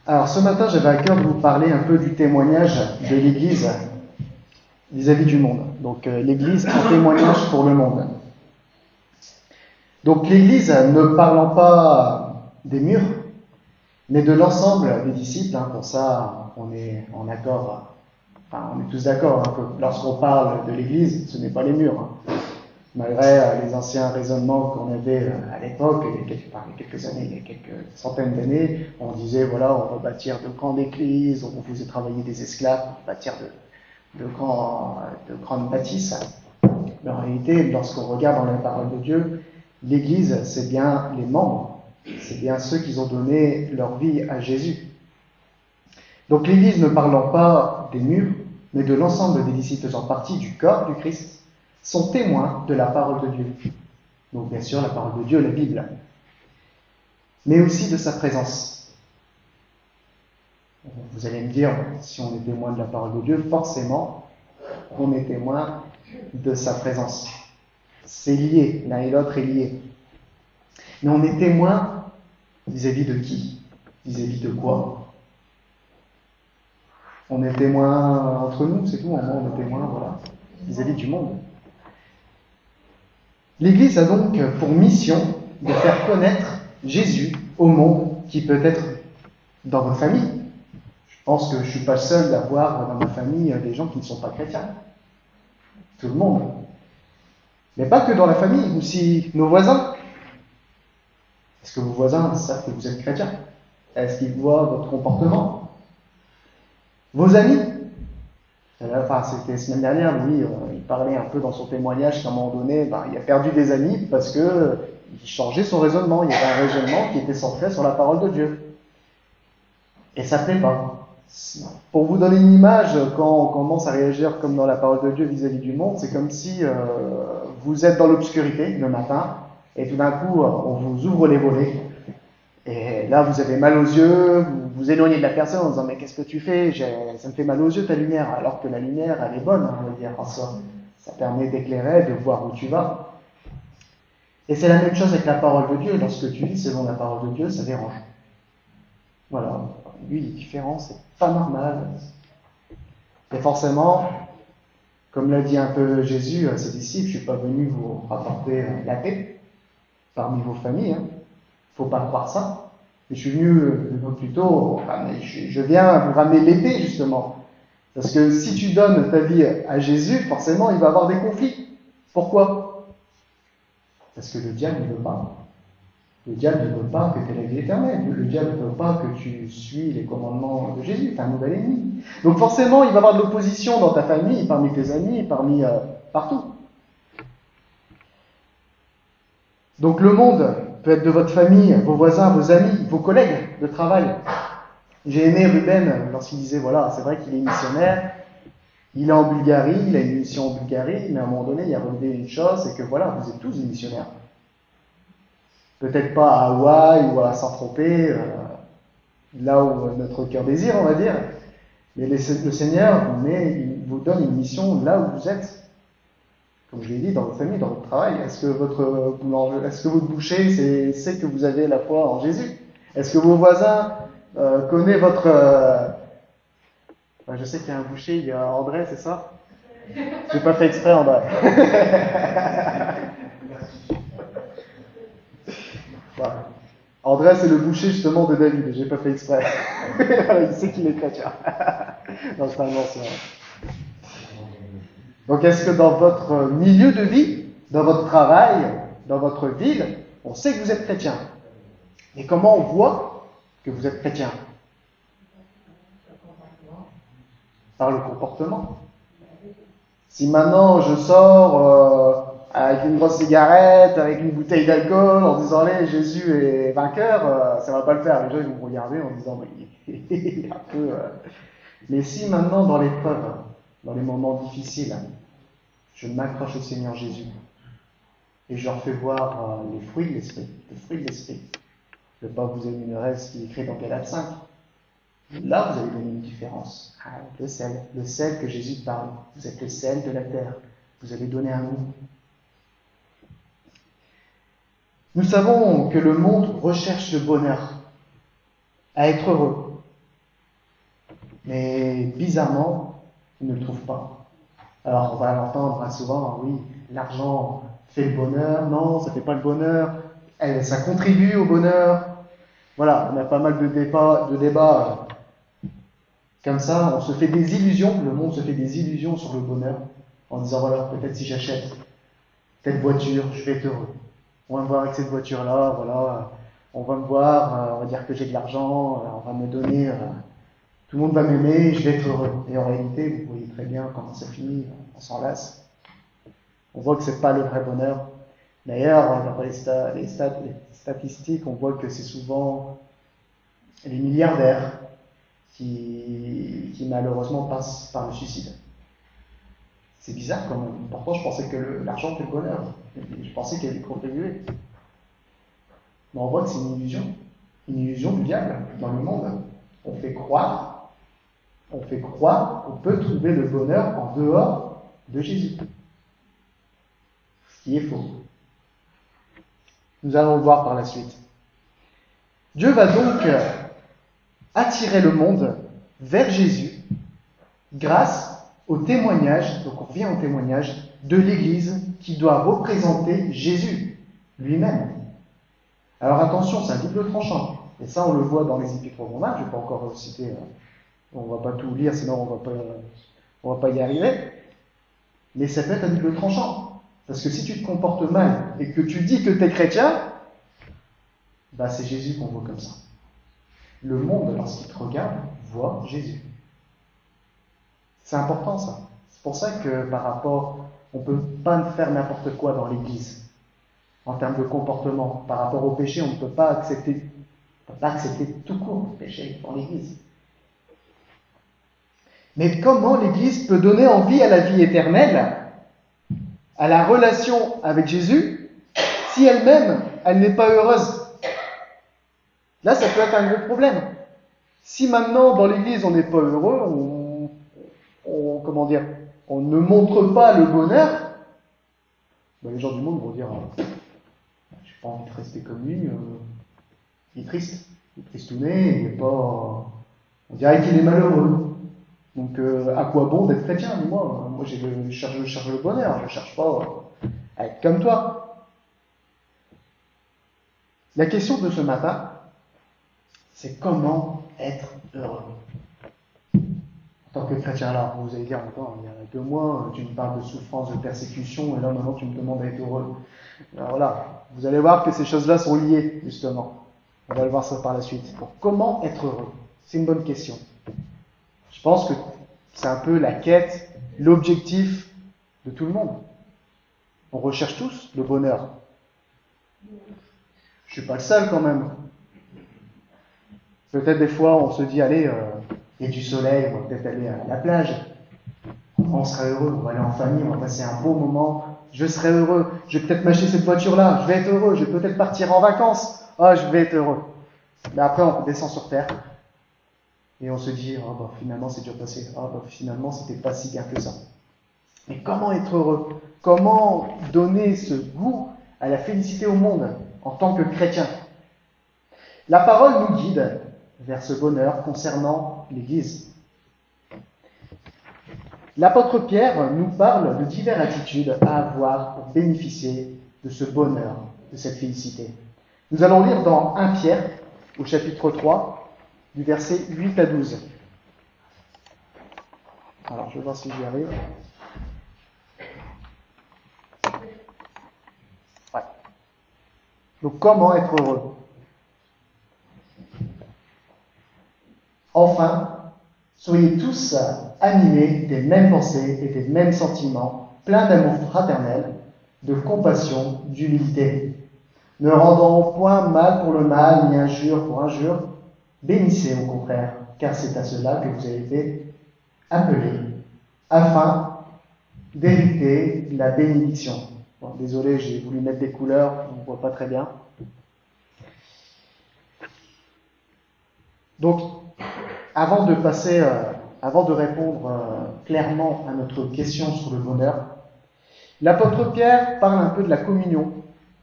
Alors ce matin, j'avais à cœur de vous parler un peu du témoignage de l'Église vis-à-vis du monde. Donc l'Église en témoignage pour le monde. Donc l'Église ne parlant pas des murs, mais de l'ensemble des disciples. Pour ça, on est en accord. Enfin, on est tous d'accord que lorsqu'on parle de l'Église, ce n'est pas les murs. Malgré les anciens raisonnements qu'on avait à l'époque, il y a quelques années, il y a quelques centaines d'années, on disait voilà, on va bâtir de grandes églises, on faisait travailler des esclaves pour bâtir de grandes bâtisses. Mais en réalité, lorsqu'on regarde dans la parole de Dieu, l'Église, c'est bien les membres, c'est bien ceux qui ont donné leur vie à Jésus. Donc l'Église ne parlant pas des murs, mais de l'ensemble des disciples faisant partie du corps du Christ, sont témoins de la parole de Dieu. Donc bien sûr, la parole de Dieu, la Bible, mais aussi de sa présence. Vous allez me dire, si on est témoin de la parole de Dieu, forcément, on est témoin de sa présence. C'est lié, l'un et l'autre est lié. Mais on est témoin vis-à-vis de qui? Vis-à-vis de quoi? On est témoin entre nous, c'est tout, on est témoin, voilà, vis-à-vis du monde. L'Église a donc pour mission de faire connaître Jésus au monde qui peut être dans votre famille. Je pense que je ne suis pas le seul d'avoir dans ma famille des gens qui ne sont pas chrétiens. Tout le monde. Mais pas que dans la famille, aussi nos voisins. Est-ce que vos voisins savent que vous êtes chrétien? Est-ce qu'ils voient votre comportement? Vos amis? Enfin, c'était la semaine dernière, lui, il parlait un peu dans son témoignage qu'à un moment donné, il a perdu des amis parce qu'il changeait son raisonnement. Il y avait un raisonnement qui était centré sur la parole de Dieu. Et ça ne plaît pas. Pour vous donner une image, quand on commence à réagir comme dans la parole de Dieu vis-à-vis du monde, c'est comme si vous êtes dans l'obscurité le matin, et tout d'un coup, on vous ouvre les volets. Et là, vous avez mal aux yeux, vous vous éloignez de la personne en disant « Mais qu'est-ce que tu fais? Ça me fait mal aux yeux ta lumière. » Alors que la lumière, elle est bonne, on va dire, en soi. Ça permet d'éclairer, de voir où tu vas. Et c'est la même chose avec la parole de Dieu. Lorsque tu vis selon la parole de Dieu, ça dérange. Voilà. Lui, il est différent, c'est pas normal. Et forcément, comme l'a dit un peu Jésus à ses disciples, je ne suis pas venu vous rapporter la paix parmi vos familles. Faut pas croire ça. Je suis venu plutôt, je viens vous ramener l'épée justement. Parce que si tu donnes ta vie à Jésus, forcément il va y avoir des conflits. Pourquoi? Parce que le diable ne veut pas. Le diable ne veut pas que tu aies la vie éternelle. Le diable ne veut pas que tu suis les commandements de Jésus. Tu es un nouvel ennemi. Donc forcément, il va y avoir de l'opposition dans ta famille, parmi tes amis, partout. Donc le monde peut être de votre famille, vos voisins, vos amis, vos collègues de travail. J'ai aimé Ruben lorsqu'il disait, voilà, c'est vrai qu'il est missionnaire, il est en Bulgarie, il a une mission en Bulgarie, mais à un moment donné, il a relevé une chose, c'est que voilà, vous êtes tous des missionnaires. Peut-être pas à Hawaï ou à Saint-Tropez, là où notre cœur désire, on va dire, mais le Seigneur vous donne une mission là où vous êtes. Comme je l'ai dit, dans votre famille, dans votre travail. Est-ce que votre boucher sait que vous avez la foi en Jésus? Est-ce que vos voisins connaissent votre... je sais qu'il y a un boucher, il y a André, c'est ça? J'ai pas fait exprès, André. Voilà. André, c'est le boucher justement de David, j'ai pas fait exprès. Il sait qu'il est chrétien. Non, c'est un ancien. Donc est-ce que dans votre milieu de vie, dans votre travail, dans votre ville, on sait que vous êtes chrétien? Mais comment on voit que vous êtes chrétien? Par le comportement. Si maintenant je sors avec une grosse cigarette, avec une bouteille d'alcool, en disant allez, Jésus est vainqueur, ça ne va pas le faire. Les gens ils vont me regarder en disant il est un peu. Mais si maintenant dans l'épreuve, dans les moments difficiles, je m'accroche au Seigneur Jésus et je leur fais voir les fruits de l'esprit, le fruit de l'esprit. Je ne vais pas vous énumérer ce qui est écrit dans Galates 5. Là, vous allez donner une différence. Le sel que Jésus parle. Vous êtes le sel de la terre. Vous allez donner un goût. Nous savons que le monde recherche le bonheur, à être heureux. Mais bizarrement, ils ne le trouvent pas. Alors on va l'entendre souvent, oui, l'argent fait le bonheur, non, ça ne fait pas le bonheur, ça contribue au bonheur. Voilà, on a pas mal de débats comme ça, on se fait des illusions, le monde se fait des illusions sur le bonheur, en disant voilà, peut-être si j'achète telle voiture, je vais être heureux. On va me voir avec cette voiture-là, voilà, on va me voir, on va dire que j'ai de l'argent, on va me donner, tout le monde va m'aimer, je vais être heureux. Et en réalité, vous voyez très bien comment ça finit, on s'en lasse. On voit que c'est pas le vrai bonheur. D'ailleurs, dans les statistiques, on voit que c'est souvent les milliardaires qui malheureusement passent par le suicide. C'est bizarre quand même. Pourtant, je pensais que l'argent fait le bonheur. Je pensais qu'il allait contribuer. Mais on voit que c'est une illusion du diable dans le monde. On fait croire qu'on peut trouver le bonheur en dehors de Jésus. Ce qui est faux. Nous allons le voir par la suite. Dieu va donc attirer le monde vers Jésus grâce au témoignage, donc on revient au témoignage de l'Église qui doit représenter Jésus lui-même. Alors attention, c'est un double tranchant. Et ça, on le voit dans les Épîtres aux Romains. Je ne vais pas encore citer, on ne va pas tout lire, sinon on va pas y arriver. Mais ça peut être un double tranchant. Parce que si tu te comportes mal et que tu dis que tu es chrétien, bah c'est Jésus qu'on voit comme ça. Le monde, lorsqu'il te regarde, voit Jésus. C'est important ça. C'est pour ça que par rapport, on ne peut pas faire n'importe quoi dans l'Église. En termes de comportement, par rapport au péché, on ne peut pas accepter tout court le péché dans l'Église. Mais comment l'Église peut donner envie à la vie éternelle, à la relation avec Jésus, si elle-même, elle n'est pas heureuse? Là, ça peut être un gros problème. Si maintenant, dans l'Église, on n'est pas heureux, on ne montre pas le bonheur, les gens du monde vont dire j'ai pas envie de rester comme lui, il est triste, il est tristouné, il n'est pas. On dirait qu'il est malheureux. Donc à quoi bon d'être chrétien? Moi je cherche le bonheur, je ne cherche pas à être comme toi. La question de ce matin, c'est comment être heureux. En tant que chrétien, alors vous allez dire encore, il y a 2 mois, tu me parles de souffrance, de persécution, et là maintenant tu me demandes d'être heureux. Alors voilà, vous allez voir que ces choses-là sont liées, justement. On va le voir ça par la suite. Donc, comment être heureux? C'est une bonne question. Je pense que c'est un peu la quête, l'objectif de tout le monde. On recherche tous le bonheur. Je ne suis pas le seul quand même. Peut-être des fois on se dit, allez, il y a du soleil, on va peut-être aller à la plage. On sera heureux, on va aller en famille, on va passer un beau moment. Je serai heureux, je vais peut-être m'acheter cette voiture-là, je vais être heureux, je vais peut-être partir en vacances. Je vais être heureux. Mais après on descend sur terre et on se dit, finalement c'est déjà passé. Finalement c'était pas si bien que ça. Mais comment être heureux? Comment donner ce goût à la félicité au monde en tant que chrétien? La parole nous guide vers ce bonheur concernant l'Église. L'apôtre Pierre nous parle de diverses attitudes à avoir pour bénéficier de ce bonheur, de cette félicité. Nous allons lire dans 1 Pierre, au chapitre 3, du verset 8 à 12. Alors, je vais voir si j'y arrive. Ouais. Donc, comment être heureux? Enfin, soyez tous animés des mêmes pensées et des mêmes sentiments, pleins d'amour fraternel, de compassion, d'humilité. Ne rendant point mal pour le mal, ni injure pour injure, bénissez au contraire, car c'est à cela que vous avez été appelés, afin d'hériter la bénédiction. Bon, désolé, j'ai voulu mettre des couleurs, on ne voit pas très bien. Donc, avant de répondre clairement à notre question sur le bonheur, l'apôtre Pierre parle un peu de la communion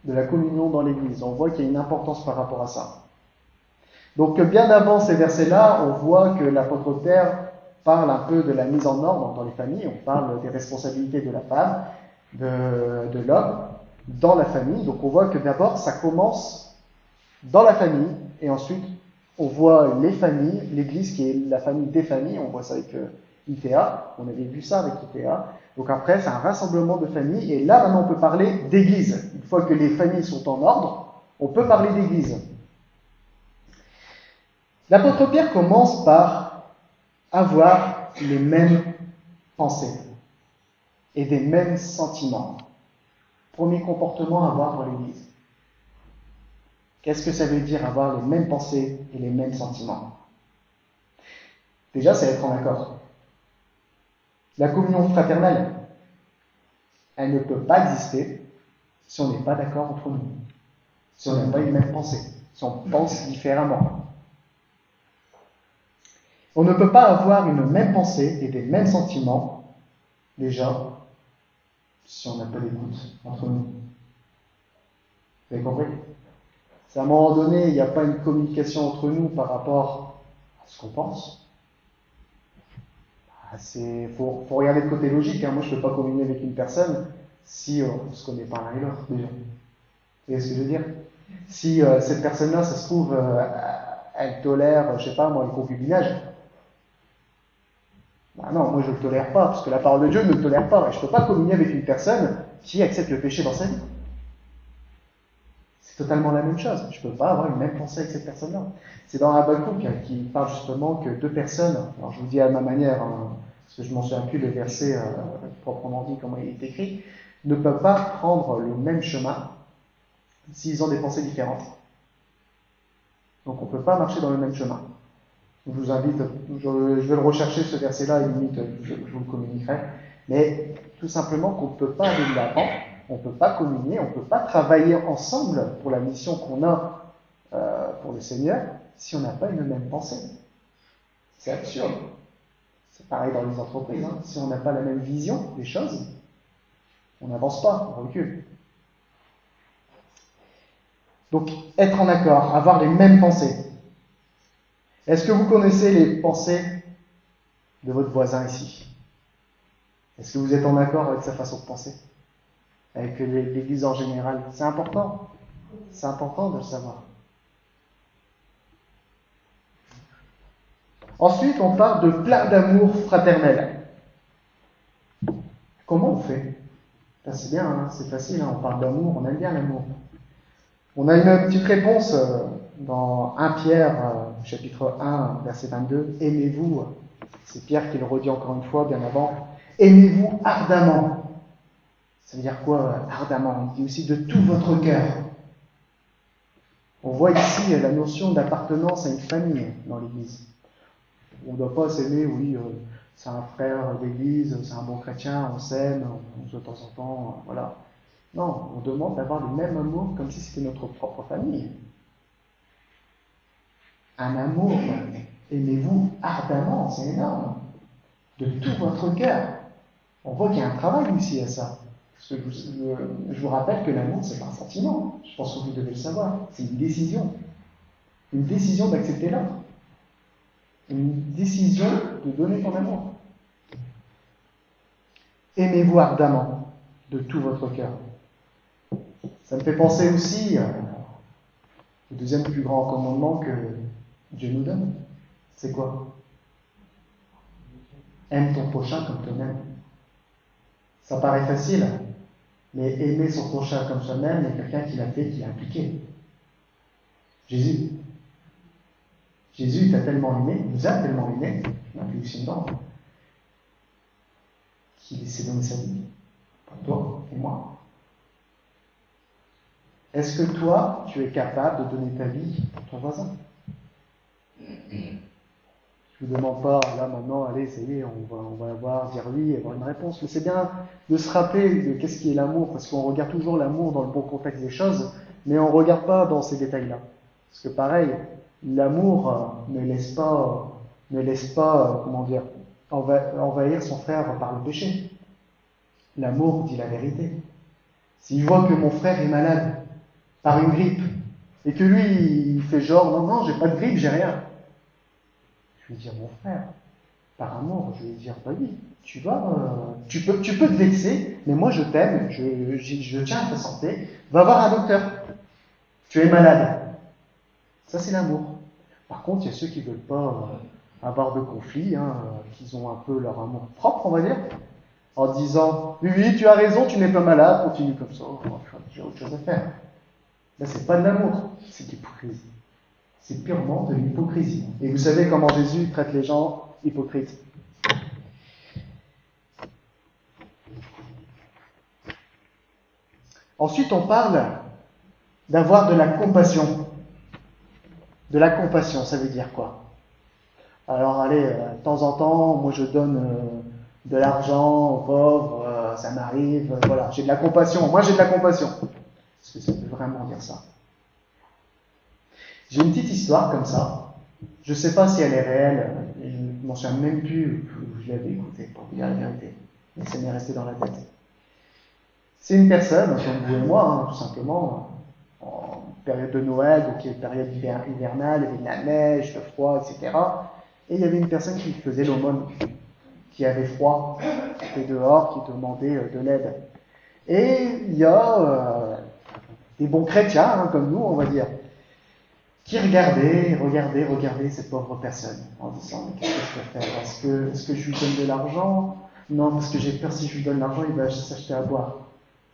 dans l'Église. On voit qu'il y a une importance par rapport à ça. Donc bien avant ces versets-là, on voit que l'apôtre Pierre parle un peu de la mise en ordre dans les familles, on parle des responsabilités de la femme, de l'homme, dans la famille. Donc on voit que d'abord, ça commence dans la famille, et ensuite, on voit les familles, l'Église qui est la famille des familles, on voit ça avec ITA, on avait vu ça avec ITA. Donc après, c'est un rassemblement de familles, et là maintenant on peut parler d'Église. Une fois que les familles sont en ordre, on peut parler d'Église. L'apôtre Pierre commence par avoir les mêmes pensées et des mêmes sentiments. Premier comportement à avoir dans l'Église. Qu'est-ce que ça veut dire avoir les mêmes pensées et les mêmes sentiments? Déjà, c'est être en accord. La communion fraternelle, elle ne peut pas exister si on n'est pas d'accord entre nous, si on n'a pas une même pensée, si on pense différemment. On ne peut pas avoir une même pensée et des mêmes sentiments, déjà, si on n'a pas d'écoute entre nous. Vous avez compris? Si à un moment donné, il n'y a pas une communication entre nous par rapport à ce qu'on pense, faut regarder le côté logique. Moi, je ne peux pas communier avec une personne si on ne se connaît pas l'un et l'autre, déjà. Vous voyez ce que je veux dire? Si cette personne-là, ça se trouve, elle tolère, je sais pas moi, le concubinage, non, moi je ne le tolère pas, parce que la parole de Dieu ne le tolère pas. Et je ne peux pas communier avec une personne qui accepte le péché dans sa vie. C'est totalement la même chose. Je ne peux pas avoir une même pensée avec cette personne-là. C'est dans Habakkuk qui parle justement que deux personnes, alors je vous dis à ma manière, parce que je ne m'en souviens plus le verset proprement dit, comment il est écrit, ne peuvent pas prendre le même chemin s'ils ont des pensées différentes. Donc on ne peut pas marcher dans le même chemin. Je vous invite, je vais le rechercher ce verset-là, et limite je vous le communiquerai, mais tout simplement qu'on ne peut pas aller de l'avant, on ne peut pas communier, on ne peut pas travailler ensemble pour la mission qu'on a pour le Seigneur si on n'a pas une même pensée. C'est absurde. C'est pareil dans les entreprises. Si on n'a pas la même vision des choses, on n'avance pas, on recule. Donc, être en accord, avoir les mêmes pensées. Est-ce que vous connaissez les pensées de votre voisin ici? Est-ce que vous êtes en accord avec sa façon de penser? Avec l'Église en général? C'est important. C'est important de le savoir. Ensuite, on parle de plein d'amour fraternel. Comment on fait? C'est bien, c'est facile, on parle d'amour, on aime bien l'amour. On a une petite réponse dans 1 Pierre, chapitre 1, verset 22. Aimez-vous, c'est Pierre qui le redit encore une fois, bien avant. Aimez-vous ardemment. Ça veut dire quoi, ardemment? Il dit aussi de tout votre cœur. On voit ici la notion d'appartenance à une famille dans l'Église. On ne doit pas s'aimer, oui, c'est un frère d'église, c'est un bon chrétien, on s'aime, on se de temps en temps, voilà. Non, on demande d'avoir le même amour comme si c'était notre propre famille. Un amour, aimez-vous ardemment, c'est énorme. De tout votre cœur. On voit qu'il y a un travail aussi à ça. Parce que je vous rappelle que l'amour, c'est pas un sentiment. Je pense que vous devez le savoir. C'est une décision. Une décision d'accepter l'autre. Une décision de donner ton amour. Aimez-vous ardemment, de tout votre cœur. Ça me fait penser aussi au deuxième plus grand commandement que Dieu nous donne. C'est quoi? Aime ton prochain comme toi-même. Ça paraît facile, mais aimer son prochain comme soi-même, il y a quelqu'un qui l'a fait, qui l'a appliqué. Jésus. Jésus t'a tellement aimé, nous a tellement aimé, on a fait aussi une bande, qu'il s'est donné sa vie pour toi et moi. Est-ce que toi, tu es capable de donner ta vie pour ton voisin? Je ne vous demande pas, là maintenant, allez, ça y est, on va avoir, dire oui, avoir une réponse. Mais c'est bien de se rappeler de qu'est-ce qui est l'amour, parce qu'on regarde toujours l'amour dans le bon contexte des choses, mais on ne regarde pas dans ces détails-là. Parce que pareil, l'amour ne laisse pas, comment dire, envahir son frère par le péché. L'amour dit la vérité. Si je vois que mon frère est malade par une grippe, et que lui, il fait genre, non, j'ai pas de grippe, j'ai rien. Je vais dire, mon frère, Par amour, je vais dire, bah oui, tu peux te vexer, mais moi je t'aime, je tiens à ta santé, va voir un docteur. Tu es malade. Ça, c'est l'amour. Par contre, il y a ceux qui ne veulent pas avoir de conflit, qui ont un peu leur amour propre, on va dire, en disant oui, oui, tu as raison, tu n'es pas malade, continue comme ça, j'ai autre chose à faire. Là, c'est pas de l'amour, c'est de l'hypocrisie. C'est purement de l'hypocrisie. Et vous savez comment Jésus traite les gens hypocrites. Ensuite, on parle d'avoir de la compassion. De la compassion, ça veut dire quoi? Alors, allez, de temps en temps, moi je donne de l'argent aux pauvres, ça m'arrive, voilà, j'ai de la compassion. Moi j'ai de la compassion. Est-ce que ça veut vraiment dire ça? J'ai une petite histoire comme ça. Je ne sais pas si elle est réelle, je ne m'en souviens même plus où je l'avais écoutée, pour vous dire la vérité. Mais ça m'est resté dans la tête. C'est une personne, comme vous et moi, tout simplement, en période de Noël, donc il y a une période hivernale, il y avait de la neige, le froid, etc. Et il y avait une personne qui faisait l'aumône, qui avait froid, qui était dehors, qui demandait de l'aide. Et il y a des bons chrétiens, comme nous, on va dire, qui regardaient cette pauvre personne, en disant, mais qu'est-ce que je peux faire? Est-ce que je lui donne de l'argent? Non, parce que j'ai peur, si je lui donne l'argent, il va s'acheter à boire.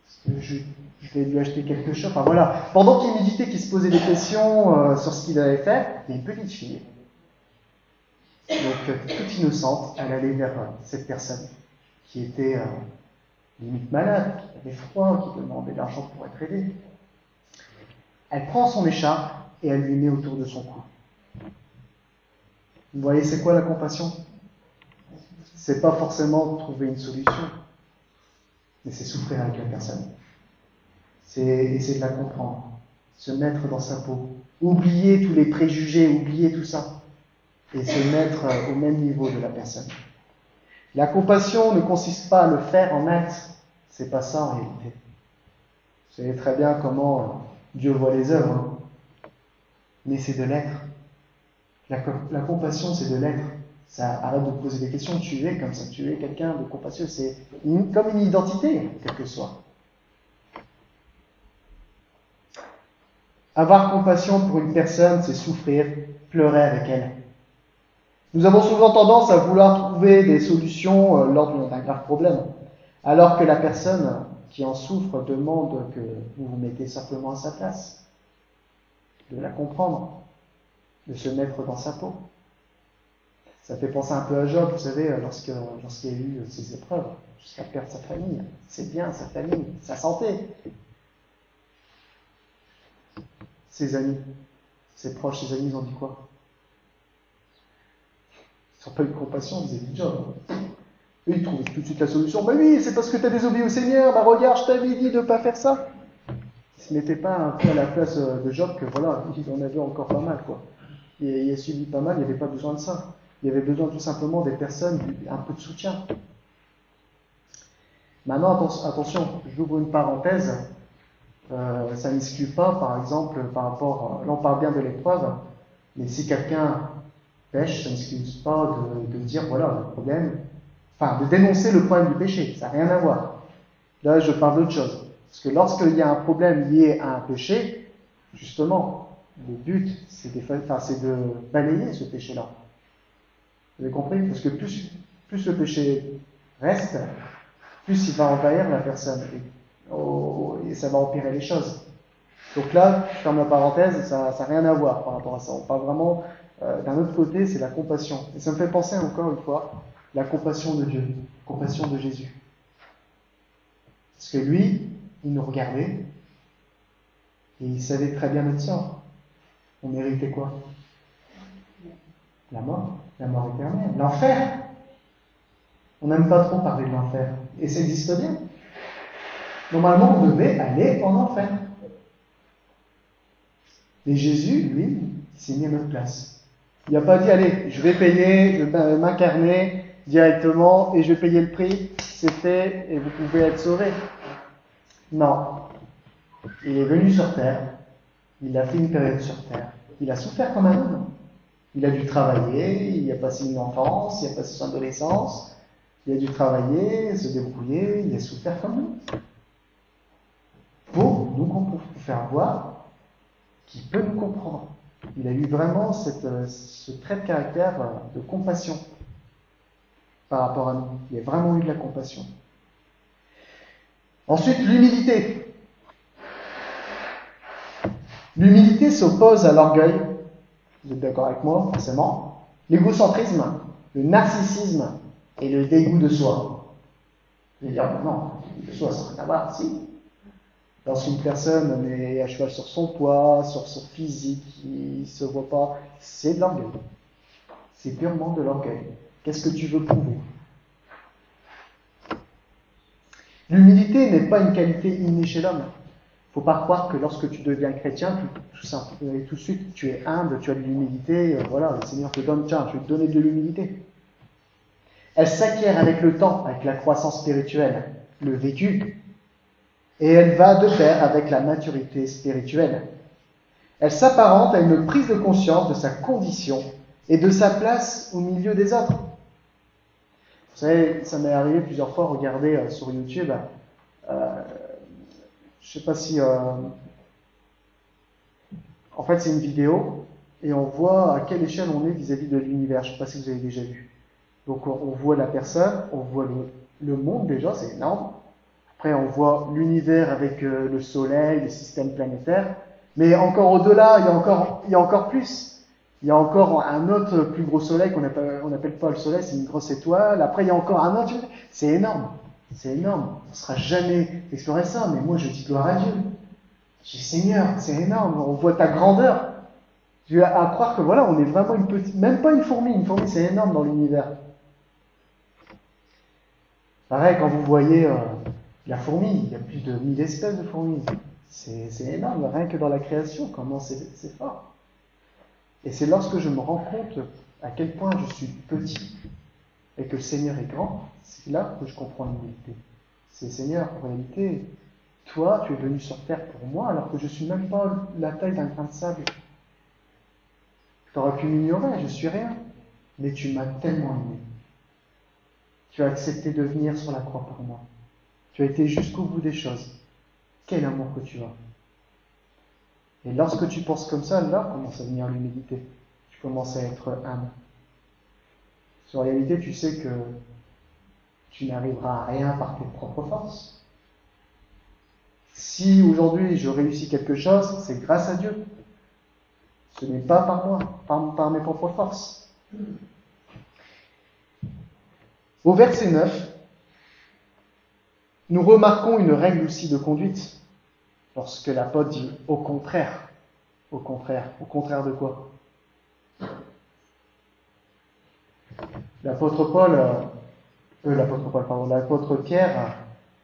Est-ce que je vais lui acheter quelque chose? Enfin voilà, pendant qu'il méditait, qu'il se posait des questions sur ce qu'il avait fait, il y a une petite fille, donc toute innocente, elle allait vers cette personne qui était limite malade, qui avait froid, qui demandait de l'argent pour être aidée. Elle prend son écharpe et elle lui met autour de son cou. Vous voyez, c'est quoi la compassion? C'est pas forcément trouver une solution, mais c'est souffrir avec la personne. C'est essayer de la comprendre, se mettre dans sa peau, oublier tous les préjugés, oublier tout ça, et se mettre au même niveau de la personne. La compassion ne consiste pas à le faire en acte, c'est pas ça en réalité. Vous savez très bien comment Dieu voit les œuvres, mais c'est de l'être. La compassion, c'est de l'être. Ça arrête de poser des questions. Tu es comme ça, tu es quelqu'un de compassionneux. C'est comme une identité, en quelque sorte. Avoir compassion pour une personne, c'est souffrir, pleurer avec elle. Nous avons souvent tendance à vouloir trouver des solutions lors d'un grave problème, alors que la personne qui en souffre demande que vous vous mettez simplement à sa place, de la comprendre, de se mettre dans sa peau. Ça fait penser un peu à Job, vous savez, lorsqu'il y a eu ses épreuves, jusqu'à perdre sa famille, ses biens, sa famille, sa santé, ses amis, ses proches, ses amis, ils ont dit quoi? Ils n'ont pas eu de compassion vis-à-vis de Job. Eux, ils trouvaient tout de suite la solution. Mais oui, c'est parce que tu as désobéi au Seigneur, bah regarde, je t'avais dit de ne pas faire ça. Ils ne se mettaient pas un peu à la place de Job, que voilà, ils en avaient encore pas mal, quoi. Il a subi pas mal, il n'y avait pas besoin de ça. Il y avait besoin tout simplement des personnes, un peu de soutien. Maintenant, attention, j'ouvre une parenthèse. Ça n'exclut pas, par exemple, par rapport. Là, on parle bien de l'épreuve, mais si quelqu'un pêche, ça n'excuse pas de dire voilà le problème, enfin de dénoncer le problème du péché. Ça n'a rien à voir. Là, je parle d'autre chose. Parce que lorsqu'il y a un problème lié à un péché, justement, le but, c'est de balayer ce péché-là. Vous avez compris? Parce que plus le péché reste, plus il va envahir la personne. Et ça va empirer les choses. Donc là, je ferme la parenthèse, ça n'a rien à voir par rapport à ça. On parle vraiment d'un autre côté, c'est la compassion. Et ça me fait penser encore une fois, la compassion de Dieu, la compassion de Jésus. Parce que lui, il nous regardait et il savait très bien notre sort. On méritait quoi? La mort éternelle, l'enfer. On n'aime pas trop parler de l'enfer. Et ça existe bien. Normalement, on devait aller en enfer. Mais Jésus, lui, il s'est mis à notre place. Il n'a pas dit, allez, je vais payer, je vais m'incarner directement et je vais payer le prix, c'est fait et vous pouvez être sauvés. Non. Il est venu sur terre, il a fait une période sur terre, il a souffert comme un homme. Il a dû travailler, il a passé une enfance, il a passé son adolescence, il a dû travailler, se débrouiller, il a souffert comme nous. Pour nous faire voir qu'il peut nous comprendre. Il a eu vraiment ce trait de caractère de compassion par rapport à nous. Il a vraiment eu de la compassion. Ensuite, l'humilité. L'humilité s'oppose à l'orgueil. Vous êtes d'accord avec moi, forcément. L'égocentrisme, le narcissisme et le dégoût de soi. Vous allez dire, non, le dégoût de soi, ça n'a rien à voir, si. Lorsqu'une personne est à cheval sur son poids, sur son physique, il ne se voit pas, c'est de l'orgueil. C'est purement de l'orgueil. Qu'est-ce que tu veux prouver? L'humilité n'est pas une qualité innée chez l'homme. Il ne faut pas croire que lorsque tu deviens chrétien, tout de suite tu es humble, tu as de l'humilité, voilà, le Seigneur te donne, tiens, je vais te donner de l'humilité. Elle s'acquiert avec le temps, avec la croissance spirituelle, le vécu, et elle va de pair avec la maturité spirituelle. Elle s'apparente à une prise de conscience de sa condition et de sa place au milieu des autres. Vous savez, ça m'est arrivé plusieurs fois, regarder sur YouTube, je ne sais pas si... en fait, c'est une vidéo, et on voit à quelle échelle on est vis-à-vis de l'univers. Je ne sais pas si vous avez déjà vu. Donc on voit la personne, on voit le monde déjà, c'est énorme. Après, on voit l'univers avec le soleil, le système planétaire. Mais encore au-delà, il y a encore plus. Il y a encore un autre plus gros soleil qu'on n'appelle pas le soleil, c'est une grosse étoile. Après, il y a encore un autre. C'est énorme. C'est énorme. On ne sera jamais exploré ça. Mais moi, je dis gloire à Dieu. Je dis Seigneur, c'est énorme. On voit ta grandeur. Je vais à croire que voilà, on est vraiment une petite, même pas une fourmi. Une fourmi, c'est énorme dans l'univers. Pareil, quand vous voyez la fourmi, il y a plus de 1000 espèces de fourmis. C'est énorme, rien que dans la création, comment c'est fort. Et c'est lorsque je me rends compte à quel point je suis petit et que le Seigneur est grand, c'est là que je comprends l'humilité. C'est Seigneur, en réalité, toi, tu es venu sur terre pour moi alors que je ne suis même pas la taille d'un grain de sable. Tu aurais pu m'ignorer, je suis rien, mais tu m'as tellement aimé. Tu as accepté de venir sur la croix pour moi. Tu as été jusqu'au bout des choses. Quel amour que tu as. Et lorsque tu penses comme ça, là commence à venir l'humilité. Tu commences à être humble. En réalité, tu sais que tu n'arriveras à rien par tes propres forces. Si aujourd'hui je réussis quelque chose, c'est grâce à Dieu. Ce n'est pas par moi, par mes propres forces. Au verset 9, nous remarquons une règle aussi de conduite. Lorsque l'apôtre dit au contraire de quoi? L'apôtre Pierre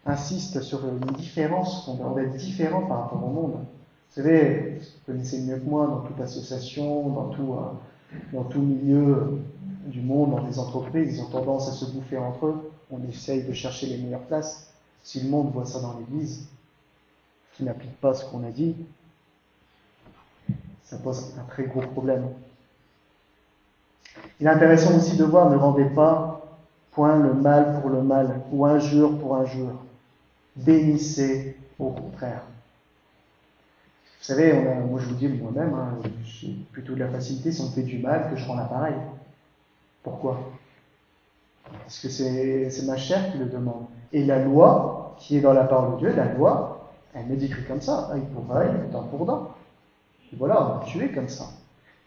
insiste sur une différence, qu'on doit être différent par rapport au monde. Vous savez, vous connaissez mieux que moi, dans toute association, dans tout milieu du monde, dans les entreprises, ils ont tendance à se bouffer entre eux. On essaye de chercher les meilleures places. Si le monde voit ça dans l'Église, qui n'applique pas ce qu'on a dit, ça pose un très gros problème. Il est intéressant aussi de voir, ne rendez pas point le mal pour le mal, ou injure pour injure. Bénissez au contraire. Vous savez, moi je vous dis moi-même, j'ai plutôt de la facilité si on me fait du mal que je rends l'appareil. Pourquoi? Parce que c'est ma chair qui le demande. Et la loi, qui est dans la parole de Dieu, la loi, elle me décrit comme ça, œil pour œil, dent pour dent. Et voilà, on va tuer comme ça.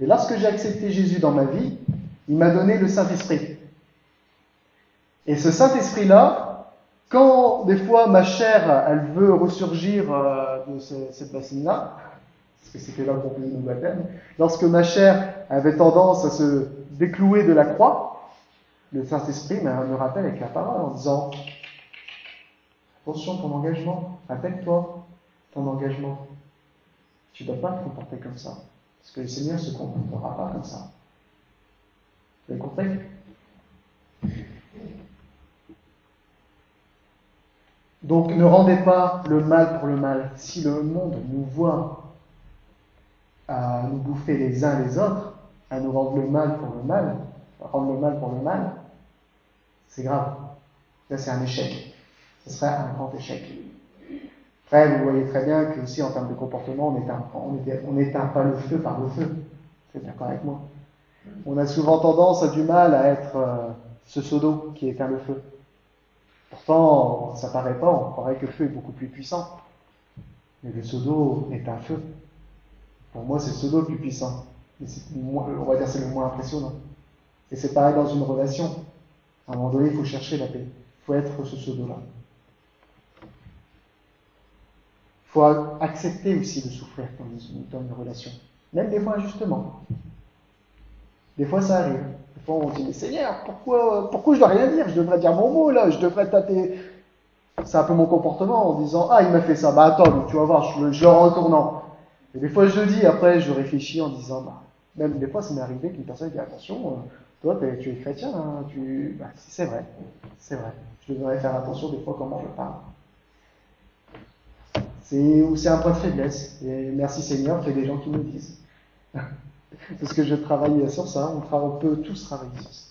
Et lorsque j'ai accepté Jésus dans ma vie, il m'a donné le Saint-Esprit. Et ce Saint-Esprit-là, quand des fois ma chair, elle veut ressurgir de cette bassine-là, parce que c'était là pour payer mon baptême, lorsque ma chair avait tendance à se déclouer de la croix, le Saint-Esprit me rappelle avec la parole en disant « Attention, ton engagement, rappelle-toi ton engagement. Tu ne dois pas te comporter comme ça, parce que le Seigneur ne se comportera pas comme ça. » Vous avez compris? Donc ne rendez pas le mal pour le mal. Si le monde nous voit nous bouffer les uns les autres, à nous rendre le mal pour le mal, rendre le mal pour le mal, c'est grave. Là, c'est un échec. Ce serait un grand échec. Après, vous voyez très bien que aussi en termes de comportement, on n'éteint pas le feu par le feu. Vous êtes d'accord avec moi? On a souvent tendance à du mal à être ce seau d'eau qui éteint le feu. Pourtant, ça paraît pas, on croirait que le feu est beaucoup plus puissant. Mais le seau d'eau est un feu. Pour moi, c'est le seau d'eau le plus puissant. Mais on va dire que c'est le moins impressionnant. Et c'est pareil dans une relation. À un moment donné, il faut chercher la paix. Il faut être ce seau d'eau-là. Il faut accepter aussi de souffrir dans une relation. Même des fois injustement. Des fois ça arrive. Des fois on dit, mais Seigneur, pourquoi je dois rien dire? Je devrais dire mon mot là, je devrais taper. C'est un peu mon comportement en disant, ah il m'a fait ça, bah attends, donc, tu vas voir, je le retournant. Et des fois je le dis, après je réfléchis en disant, bah, même des fois ça m'est arrivé qu'une personne dit, attention, toi tu es chrétien, hein, bah, c'est vrai, je devrais faire attention des fois comment je parle. C'est un point de faiblesse, et merci Seigneur qu'il y a des gens qui me le disent. Parce que je travaille sur ça, on peut tous travailler sur ça.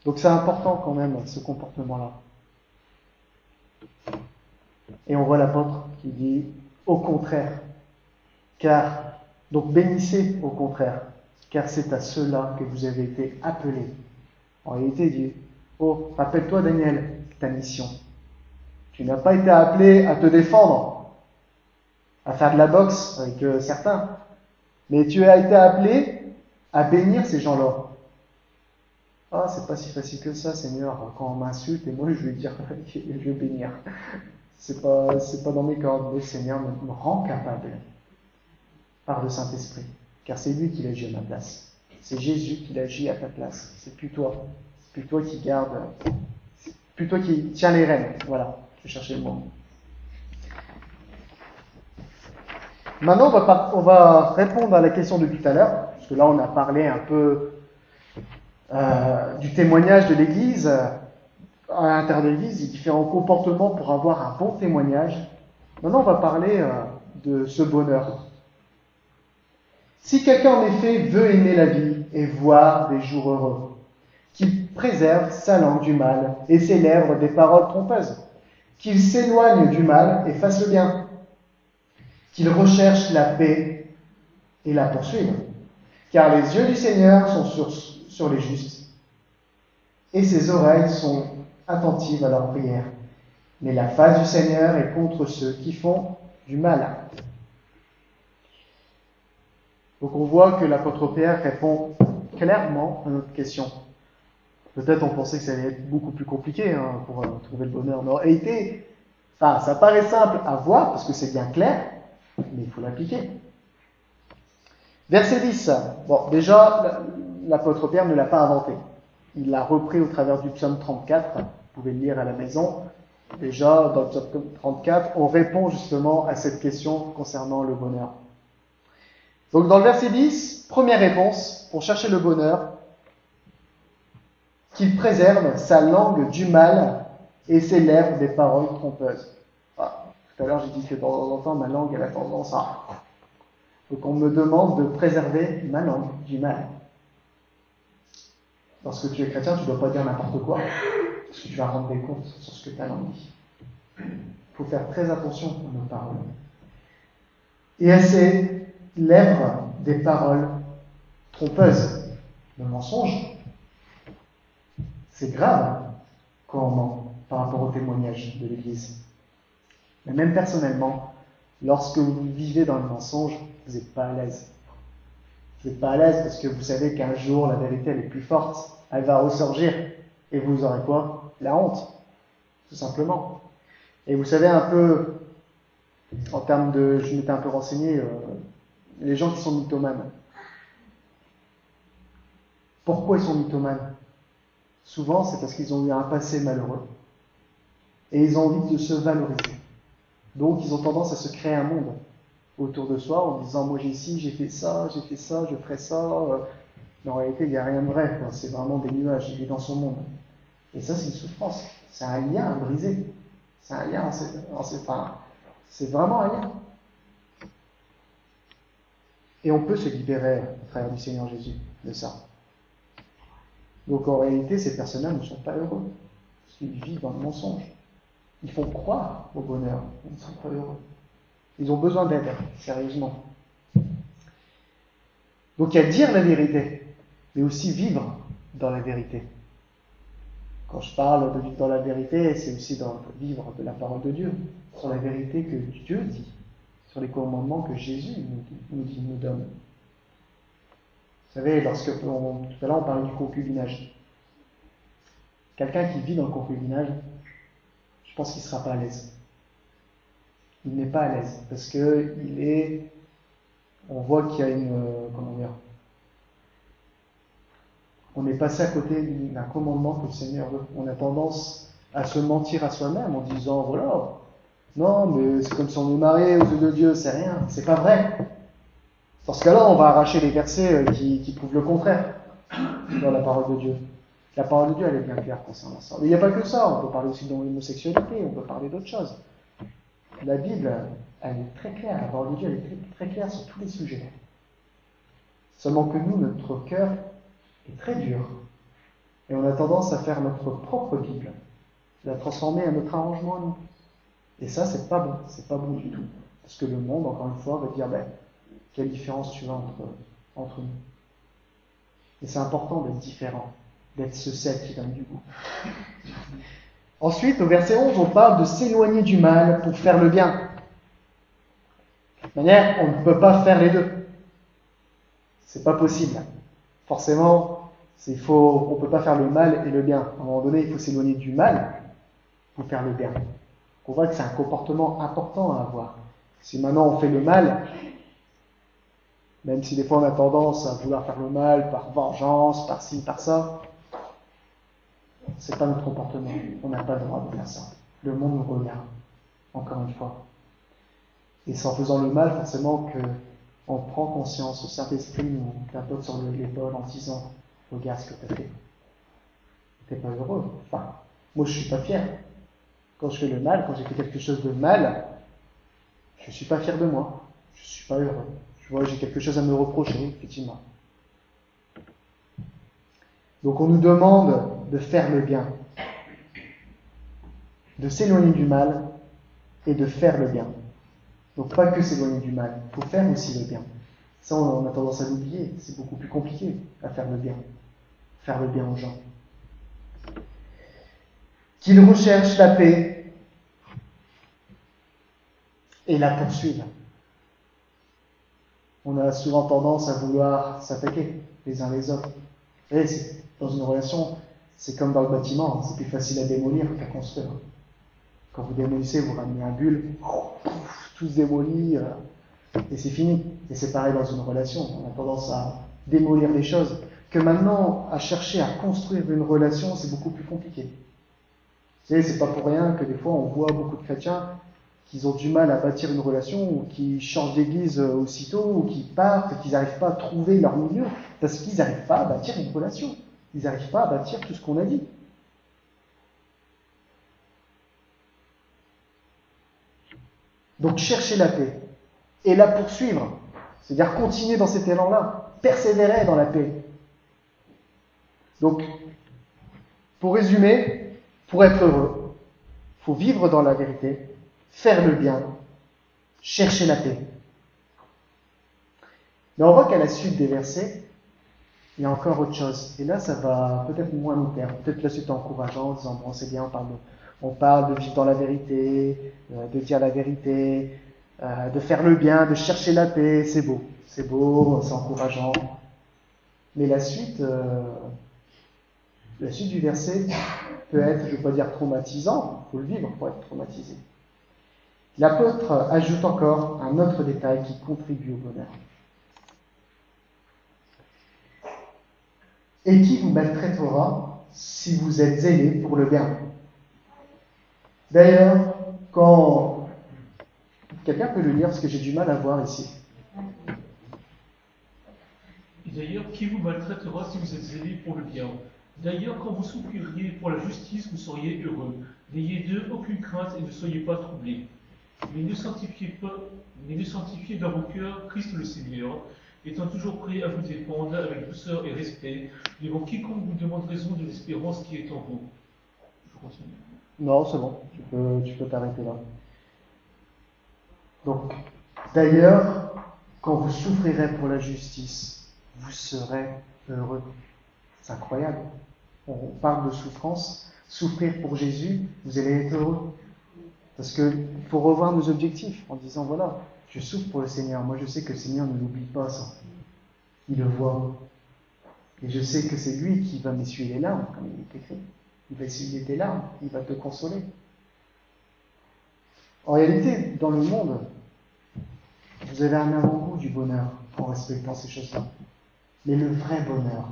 Donc c'est important quand même, ce comportement-là. Et on voit l'apôtre qui dit, au contraire, donc bénissez au contraire, car c'est à cela que vous avez été appelés. En réalité, il dit, oh, rappelle-toi Daniel, ta mission. Tu n'as pas été appelé à te défendre, à faire de la boxe avec certains, mais tu as été appelé à bénir ces gens-là. Ah, c'est pas si facile que ça, Seigneur. Quand on m'insulte, et moi je vais dire, je vais bénir. C'est pas dans mes cordes. Mais le Seigneur me rend capable par le Saint-Esprit. Car c'est lui qui agit à ma place. C'est Jésus qui agit à ta place. C'est plus toi. C'est plus toi qui garde. C'est plus toi qui tiens les rênes. Voilà, je cherchais le mot. Maintenant, on va répondre à la question de tout à l'heure. Parce que là, on a parlé un peu du témoignage de l'Église, à l'intérieur de l'Église, des différents comportements pour avoir un bon témoignage. Maintenant, on va parler de ce bonheur. Si quelqu'un, en effet, veut aimer la vie et voir des jours heureux, qu'il préserve sa langue du mal et ses lèvres des paroles trompeuses, qu'il s'éloigne du mal et fasse le bien, qu'il recherche la paix et la poursuive, car les yeux du Seigneur sont sur les justes, et ses oreilles sont attentives à leurs prières. Mais la face du Seigneur est contre ceux qui font du mal. Donc on voit que l'apôtre Pierre répond clairement à notre question. Peut-être on pensait que ça allait être beaucoup plus compliqué pour trouver le bonheur. Mais en réalité, ça paraît simple à voir parce que c'est bien clair, mais il faut l'appliquer. Verset 10. Bon, déjà, l'apôtre Pierre ne l'a pas inventé. Il l'a repris au travers du psaume 34. Vous pouvez le lire à la maison. Déjà, dans le psaume 34, on répond justement à cette question concernant le bonheur. Donc, dans le verset 10, première réponse, pour chercher le bonheur, qu'il préserve sa langue du mal et ses lèvres des paroles trompeuses. Tout à l'heure, j'ai dit que de temps en temps, ma langue, elle a tendance à... Donc, on me demande de préserver ma langue du mal. Lorsque tu es chrétien, tu ne dois pas dire n'importe quoi, parce que tu vas rendre des comptes sur ce que ta langue dit. Il faut faire très attention à nos paroles. Et à ses lèvres des paroles trompeuses, le mensonge. C'est grave quand on ment par rapport au témoignage de l'Église. Mais même personnellement, lorsque vous vivez dans le mensonge, vous n'êtes pas à l'aise. Vous n'êtes pas à l'aise parce que vous savez qu'un jour, la vérité, elle est plus forte. Elle va ressurgir. Et vous aurez quoi? La honte, tout simplement. Et vous savez un peu, en termes de... Je m'étais un peu renseigné, les gens qui sont mythomanes. Pourquoi ils sont mythomanes? Souvent, c'est parce qu'ils ont eu un passé malheureux. Et ils ont envie de se valoriser. Donc, ils ont tendance à se créer un monde autour de soi en disant, moi j'ai ci, j'ai fait ça, je ferai ça. Mais en réalité, il n'y a rien de vrai. C'est vraiment des nuages. Il est dans son monde. Et ça, c'est une souffrance. C'est un lien à briser. C'est un lien, c'est vraiment un lien. Et on peut se libérer, au travers du Seigneur Jésus, de ça. Donc en réalité, ces personnes-là ne sont pas heureux, parce qu'ils vivent dans le mensonge. Ils font croire au bonheur, ils ne sont pas heureux. Ils ont besoin d'aide, sérieusement. Donc il y a dire la vérité, mais aussi vivre dans la vérité. Quand je parle de vivre dans la vérité, c'est aussi vivre de la parole de Dieu, sur la vérité que Dieu dit, sur les commandements que Jésus nous donne. Vous savez, tout à l'heure on parlait du concubinage. Quelqu'un qui vit dans le concubinage, je pense qu'il ne sera pas à l'aise. Il n'est pas à l'aise, parce que on voit qu'il y a on est passé à côté d'un commandement que le Seigneur veut. On a tendance à se mentir à soi-même en disant, voilà, non, mais c'est comme si on est marié aux yeux de Dieu, c'est rien, c'est pas vrai. Dans ce cas-là, on va arracher les versets qui prouvent le contraire dans la parole de Dieu. La parole de Dieu, elle est bien claire concernant ça. Mais il n'y a pas que ça, on peut parler aussi de l'homosexualité, on peut parler d'autres choses. La Bible, elle est très claire, la parole de Dieu, elle est très, très claire sur tous les sujets. Seulement que nous, notre cœur est très dur. Et on a tendance à faire notre propre Bible, la transformer à notre arrangement à nous. Et ça, c'est pas bon du tout. Parce que le monde, encore une fois, va dire, quelle différence tu as entre nous. Et c'est important d'être différent, d'être ce sel qui donne du goût. Ensuite, au verset 11, on parle de s'éloigner du mal pour faire le bien. De toute manière, on ne peut pas faire les deux. C'est pas possible. Forcément, on ne peut pas faire le mal et le bien. À un moment donné, il faut s'éloigner du mal pour faire le bien. On voit que c'est un comportement important à avoir. Si maintenant on fait le mal, même si des fois on a tendance à vouloir faire le mal par vengeance, par ci, par ça, c'est pas notre comportement. On n'a pas le droit de faire ça. Le monde nous regarde, encore une fois. Et c'est en faisant le mal, forcément, qu'on prend conscience, le Saint-Esprit nous tapote sur l'épaule en disant, regarde ce que tu as fait. T'es pas heureux. Enfin, moi je suis pas fier. Quand je fais le mal, quand j'ai fait quelque chose de mal, je suis pas fier de moi. Je suis pas heureux. Je vois, j'ai quelque chose à me reprocher, effectivement. Donc on nous demande de faire le bien, de s'éloigner du mal et de faire le bien. Donc pas que s'éloigner du mal, il faut faire aussi le bien. Ça, on a tendance à l'oublier, c'est beaucoup plus compliqué à faire le bien aux gens. Qu'ils recherchent la paix et la poursuivent. On a souvent tendance à vouloir s'attaquer les uns les autres. Et dans une relation, c'est comme dans le bâtiment, c'est plus facile à démolir qu'à construire. Quand vous démolissez, vous ramenez un bulle, tout se démolit, et c'est fini. Et c'est pareil dans une relation. On a tendance à démolir les choses. Que maintenant, à chercher à construire une relation, c'est beaucoup plus compliqué. Vous savez, c'est pas pour rien que des fois on voit beaucoup de chrétiens qui ont du mal à bâtir une relation, ou qui changent d'église aussitôt, ou qui partent, qu'ils n'arrivent pas à trouver leur milieu, parce qu'ils n'arrivent pas à bâtir une relation. Ils n'arrivent pas à bâtir tout ce qu'on a dit. Donc chercher la paix et la poursuivre, c'est-à-dire continuer dans cet élan-là, persévérer dans la paix. Donc, pour résumer, pour être heureux, il faut vivre dans la vérité, faire le bien, chercher la paix. Mais on voit qu'à la suite des versets, il y a encore autre chose. Et là, ça va peut-être moins nous perdre. Peut-être la suite encourageant, en disant, bon, c'est bien, on parle de vivre dans la vérité, de dire la vérité, de faire le bien, de chercher la paix, c'est beau, c'est encourageant. Mais la suite du verset peut être, je ne veux pas dire traumatisant, il faut le vivre pour être traumatisé. L'apôtre ajoute encore un autre détail qui contribue au bonheur. Et qui vous maltraitera si vous êtes zélé pour le bien. D'ailleurs, quand quelqu'un peut le lire, parce que j'ai du mal à voir ici. Et d'ailleurs, qui vous maltraitera si vous êtes zélé pour le bien? D'ailleurs, quand vous soupiriez pour la justice, vous seriez heureux. N'ayez d'eux aucune crainte et ne soyez pas troublés. Mais ne sanctifiez dans vos cœurs Christ le Seigneur. étant toujours prêt à vous défendre avec douceur et respect devant quiconque vous demande raison de l'espérance qui est en vous. Je continue. Non, c'est bon, tu peux t'arrêter là. Donc, d'ailleurs, quand vous souffrirez pour la justice, vous serez heureux. C'est incroyable. On parle de souffrance. Souffrir pour Jésus, vous allez être heureux. Parce qu'il faut revoir nos objectifs en disant, voilà, je souffre pour le Seigneur. Moi, je sais que le Seigneur ne l'oublie pas, ça. Il le voit. Et je sais que c'est lui qui va m'essuyer les larmes, comme il est écrit. Il va essuyer tes larmes, il va te consoler. En réalité, dans le monde, vous avez un avant-goût du bonheur en respectant ces choses-là. Mais le vrai bonheur,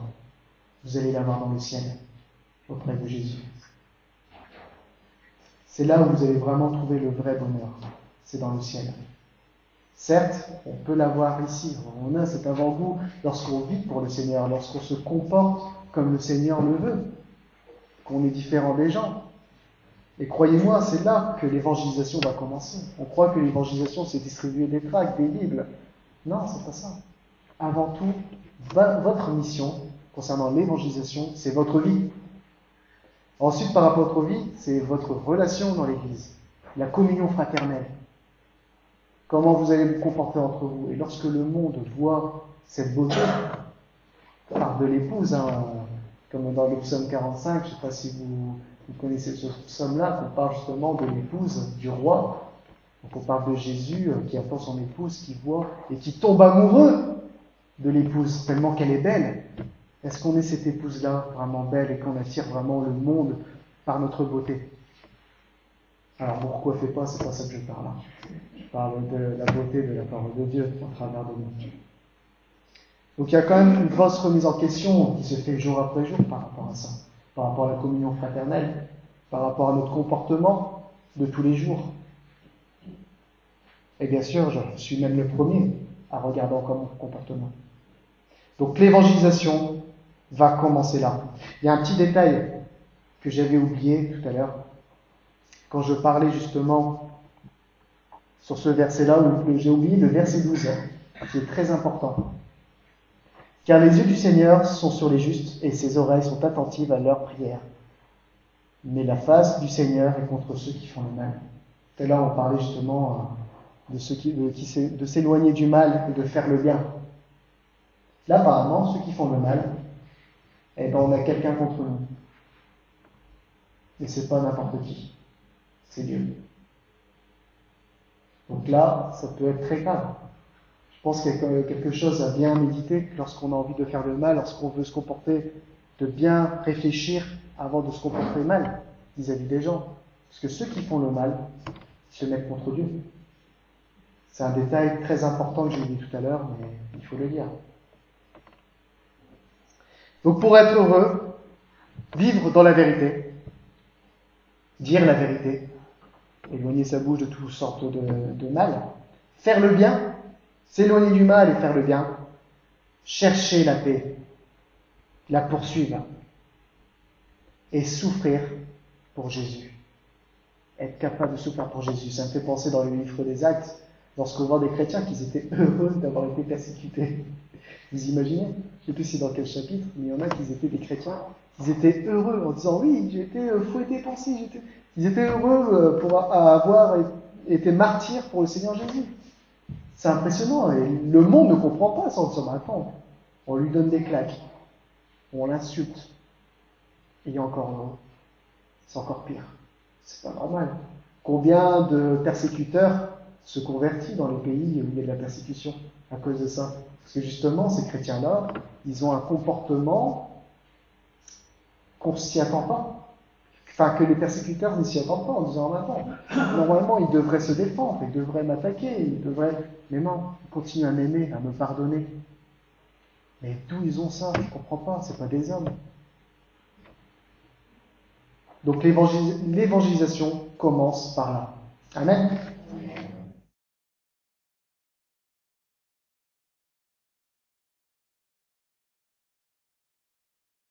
vous allez l'avoir dans le ciel, auprès de Jésus. C'est là où vous allez vraiment trouver le vrai bonheur. C'est dans le ciel. Certes, on peut l'avoir ici. On a cet avant-goût lorsqu'on vit pour le Seigneur, lorsqu'on se comporte comme le Seigneur le veut, qu'on est différent des gens. Et croyez-moi, c'est là que l'évangélisation va commencer. On croit que l'évangélisation, c'est distribuer des tracts, des Bibles. Non, c'est pas ça. Avant tout, votre mission concernant l'évangélisation, c'est votre vie. Ensuite, par rapport à votre vie, c'est votre relation dans l'Église, la communion fraternelle. Comment vous allez vous comporter entre vous. Et lorsque le monde voit cette beauté, on parle de l'épouse, comme dans le psaume 45, je ne sais pas si vous connaissez ce psaume-là, on parle justement de l'épouse du roi. Donc on parle de Jésus qui attend son épouse, qui voit et qui tombe amoureux de l'épouse, tellement qu'elle est belle. Est-ce qu'on est cette épouse-là, vraiment belle, et qu'on attire vraiment le monde par notre beauté? Alors, ne vous recoiffez pas, c'est pas ça que je parle. Je parle de la beauté de la parole de Dieu à travers de nous. Donc, il y a quand même une grosse remise en question qui se fait jour après jour par rapport à ça, par rapport à la communion fraternelle, par rapport à notre comportement de tous les jours. Et bien sûr, je suis même le premier à regarder encore mon comportement. Donc, l'évangélisation va commencer là. Il y a un petit détail que j'avais oublié tout à l'heure, quand je parlais justement sur ce verset-là, où j'ai oublié le verset 12, qui est très important. Car les yeux du Seigneur sont sur les justes, et ses oreilles sont attentives à leurs prières. Mais la face du Seigneur est contre ceux qui font le mal. Et là, on parlait justement de s'éloigner du mal et de faire le bien. Là, apparemment, ceux qui font le mal, eh ben, on a quelqu'un contre nous. Et c'est pas n'importe qui. C'est Dieu. Donc là, ça peut être très grave. Je pense qu'il y a quelque chose à bien méditer lorsqu'on a envie de faire le mal, lorsqu'on veut se comporter, de bien réfléchir avant de se comporter mal vis-à-vis des gens. Parce que ceux qui font le mal se mettent contre Dieu. C'est un détail très important que j'ai dit tout à l'heure, mais il faut le dire. Donc pour être heureux, vivre dans la vérité, dire la vérité, éloigner sa bouche de toutes sortes de mal, faire le bien, s'éloigner du mal et faire le bien, chercher la paix, la poursuivre et souffrir pour Jésus. Être capable de souffrir pour Jésus. Ça me fait penser dans le livre des Actes, lorsqu'on voit des chrétiens qui étaient heureux d'avoir été persécutés. Vous imaginez? Je ne sais plus si dans quel chapitre, mais il y en a qui étaient des chrétiens, ils étaient heureux en disant oui, j'ai été fouetté pour ci, ils étaient heureux pour avoir été martyrs pour le Seigneur Jésus. C'est impressionnant, et le monde ne comprend pas ça en disant attends, on lui donne des claques, on l'insulte, et il est encore heureux. C'est encore pire. C'est pas normal. Combien de persécuteurs se convertissent dans les pays où il y a de la persécution à cause de ça? Parce que justement, ces chrétiens-là, ils ont un comportement qu'on ne s'y attend pas. Enfin, que les persécuteurs ne s'y attendent pas en disant attends, normalement, ils devraient se défendre, ils devraient m'attaquer, ils devraient... Mais non, ils continuent à m'aimer, à me pardonner. Mais d'où ils ont ça? Je ne comprends pas, c'est pas des hommes. Donc l'évangélisation commence par là. Amen.